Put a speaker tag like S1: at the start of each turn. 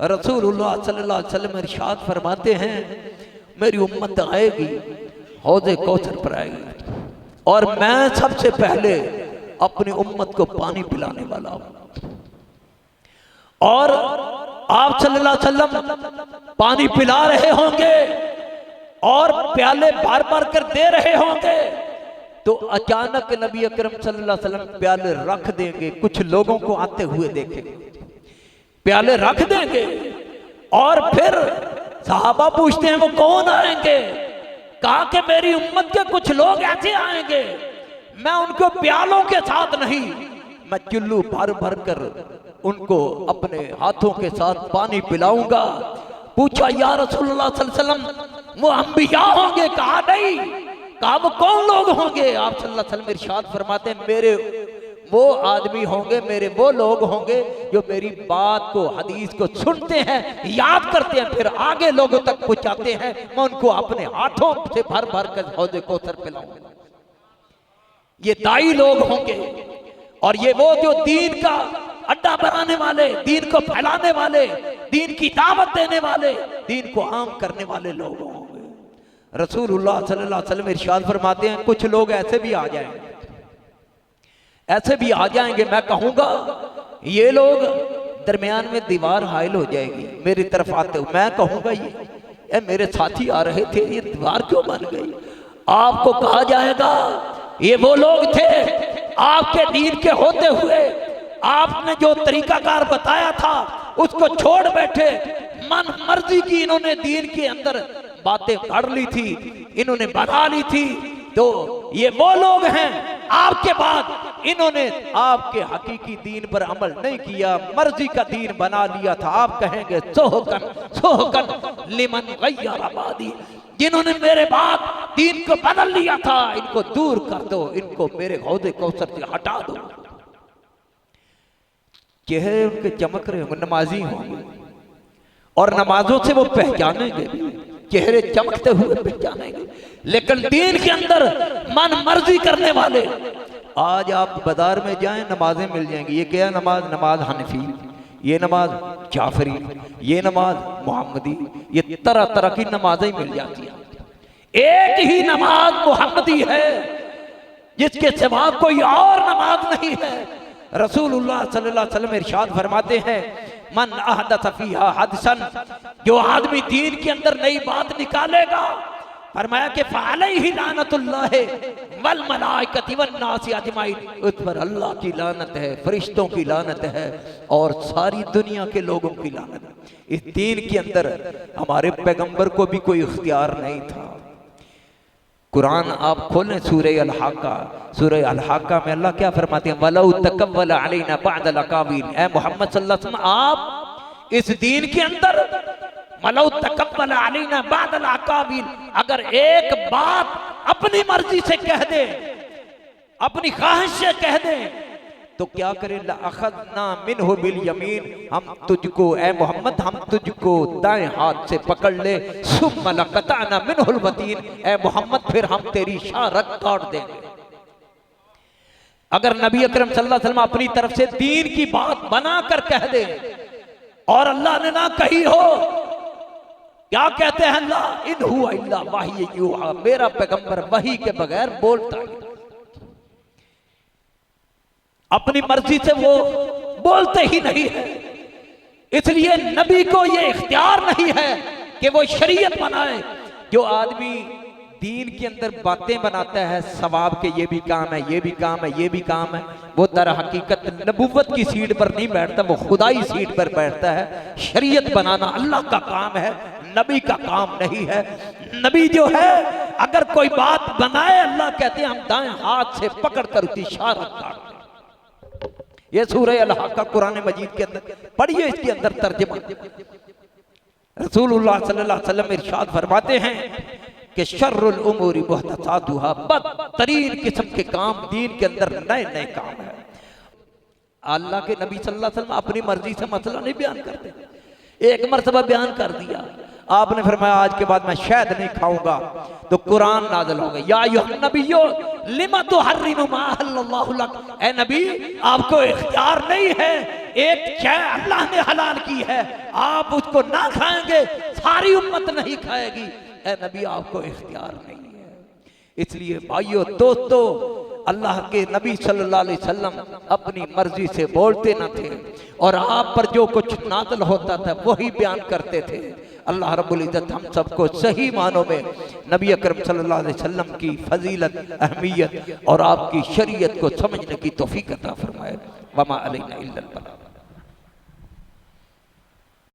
S1: रसूलुल्लाह सल्लल्लाहु अलैहि वसल्लम इरशाद फरमाते हैं मेरी उम्मत आएगी, हौज़े कौसर पर आएगी और मैं सबसे पहले अपनी उम्मत को पानी पिलाने वाला हूं। और आप सल्लल्लाहु अलैहि वसल्लम पानी पिला रहे होंगे और प्याले भर भर कर दे रहे होंगे, तो अचानक नबी अकरम सल्लल्लाहु अलैहि वसल्लम प्याले रख देंगे। कुछ लोगों को आते हुए देखेंगे, प्याले रख देंगे और फिर सहाबा पूछते हैं वो कौन आएंगे? कहा कि मेरी उम्मत के कुछ लोग ऐसे आएंगे, मैं उनको प्यालों के साथ नहीं, मैं चुल्लू भर भर कर उनको अपने हाथों के साथ पानी पिलाऊंगा। पूछा या रसूलुल्लाह सल्लल्लाहु अलैहि वसल्लम वो अंबिया होंगे? कहा नहीं। कहा वो कौन लोग होंगे? आप सल्लल्लाहु अलैहि वसल्लम इरशाद फरमाते हैं मेरे वो आदमी होंगे, मेरे वो लोग होंगे जो मेरी बात को, हदीस को सुनते हैं, याद करते हैं, फिर आगे लोगों तक पहुंचाते हैं। मैं उनको अपने हाथों से भर भर कर हौज़े कौसर पिलाऊंगा। ये दाई लोग होंगे और ये वो जो दीन का अड्डा बनाने वाले, दीन को फैलाने वाले, दीन की दावत देने वाले, दीन को आम करने वाले लोग होंगे। रसूलुल्लाह सल्लल्लाहु अलैहि वसल्लम इरशाद फरमाते हैं कुछ लोग ऐसे भी आ जाएंगे, ऐसे भी आ जाएंगे, मैं कहूंगा ये लोग दरमियान में दीवार हाइल हो जाएगी मेरी तरफ आते हो, मैं कहूंगा ये मेरे साथी आ रहे थे, ये दीवार क्यों बन गई? आपको कहा जाएगा ये वो लोग थे आपके दीन के होते हुए आपने जो तरीकाकार बताया था उसको छोड़ बैठे, मन मर्जी की इन्होंने दीन के अंदर बातें कर ली थी, इन्होंने बना ली थी। तो ये वो लोग हैं आपके बाद इन्होंने आपके हकीकी दीन पर अमल नहीं किया, मर्जी का दीन बना लिया था। आप कहेंगे सोहकन सोहकन लिमन गय्यर आबादी, जिन्होंने मेरे बाद दीन को बदल लिया था इनको दूर कर दो, इनको मेरे हौज़े कौसर से हटा दो। चेहरे उनके चमक रहे होंगे, नमाजी होंगे और नमाजों से वो पहचानेंगे, चेहरे चमकते हुए पहचानेंगे, लेकिन दीन के अंदर मन मर्जी करने वाले। आज आप बाजार में जाएं नमाजें मिल जाएंगी, ये क्या नमाज? नमाज हनफी, ये नमाज जाफरी, ये नमाज मोहम्मदी, ये तरह तरह की नमाजें मिल जाती हैं। एक ही नमाज मोहम्मदी है जिसके सिवा कोई और नमाज नहीं है। रसूलुल्लाह सल्लल्लाहु अलैहि वसल्लम इरशाद फरमाते हैं मन अहदथ फीहा हदसन, जो आदमी दीन के अंदर नई बात निकालेगा, फरमाया कि फअलैहि लानतुल्लाह वल मलाइकति वन नास अजमाइन, उस पर अल्लाह की लानत है, फरिश्तों की लानत है और सारी दुनिया के लोगों की लानत है। इस दीन के अंदर हमारे पैगंबर को भी कोई इख्तियार नहीं था। कुरान आप खोलें सूरह अल-हाक्का, सूरह अल-हाक्का में अल्लाह क्या फरमाते हैं? वलौ तकव्वल अलैना बअदल अकावील, ऐ मोहम्मद सल्लल्लाहु अलैहि वसल्लम आप इस दीन के अंदर वलौ तकव्वल अलैना बअदल अकावील, अगर एक बात अपनी मर्जी से कह दे, अपनी ख्वाहिश से कह दे, तो क्या करें? लअखज़ना मिन्हु बिल यमीन, हम तुझको ए मोहम्मद हम तुझको दाएं हाथ से पकड़ ले, सुम्मा लक़तअना मिन्हुल वतीन, ए मोहम्मद फिर हम तेरी शारक काट देंगे। अगर नबी अकरम सल्लल्लाहु अलैहि वसल्लम अपनी तरफ से दीन की बात बना कर कह दे और अल्लाह ने ना कही हो, क्या कहते हैं अल्लाह? इन हुआ इल्ला वही यूहा, मेरा पैगंबर वही के बगैर बोलता है, अपनी मर्जी से वो बोलते ही नहीं है। इसलिए नबी को ये इख्तियार नहीं है कि वो शरीयत बनाए। जो आदमी दीन के अंदर बातें बनाता है सवाब के, ये भी काम है, ये भी काम है, ये भी काम है, वो दर हकीकत नबुव्वत की सीट पर नहीं बैठता, वो खुदाई सीट पर बैठता है। शरीयत बनाना अल्लाह का काम है, नबी का काम नहीं है। नबी जो है अगर कोई बात बनाए, अल्लाह कहते हैं हम दाएं हाथ से पकड़ कर उसकी शारक काट दें। ये सूरह अल-हाक्का कुरान मजीद के अंदर पढ़िए, इसके अंदर तर्जुमा। रसूलुल्लाह सल्लल्लाहु अलैहि वसल्लम इरशाद फरमाते हैं कि शर्रुल उमूरी मुहदसातुहा, बदतरीन किस्म के काम दीन के अंदर नए नए काम है। अल्लाह के नबी सल्लल्लाहु अलैहि वसल्लम अपनी मर्जी से मसला नहीं बयान करते। एक मरतबा बयान कर दिया, आपने फरमाया आज के बाद मैं शहद नहीं खाऊंगा, तो कुरान नाज़िल हो गया, या अय्युहन नबिय्यु लिमा तुहर्रिमु मा अहल्लल्लाहु लक, ए नबी आपको इख्तियार नहीं है एक शय अल्लाह ने हलाल की है, आप उसको ना खाएंगे, सारी उम्मत नहीं खाएगी, ए नबी आपको इख्तियार नहीं है। इसलिए भाइयों दोस्तों, अल्लाह के नबी सल्लल्लाहु अलैहि वसल्लम अपनी मर्जी से बोलते न थे और आप पर जो कुछ नाज़िल होता था वही बयान करते थे। अल्लाह रब्बुल इज़्ज़त हम सबको सही मानों में नबी अकरम सल्लल्लाहु अलैहि वसल्लम की फजीलत, अहमियत और आपकी शरीयत को समझने की तौफीक अता फरमाए। वमा अलैना इल्लल बलाग।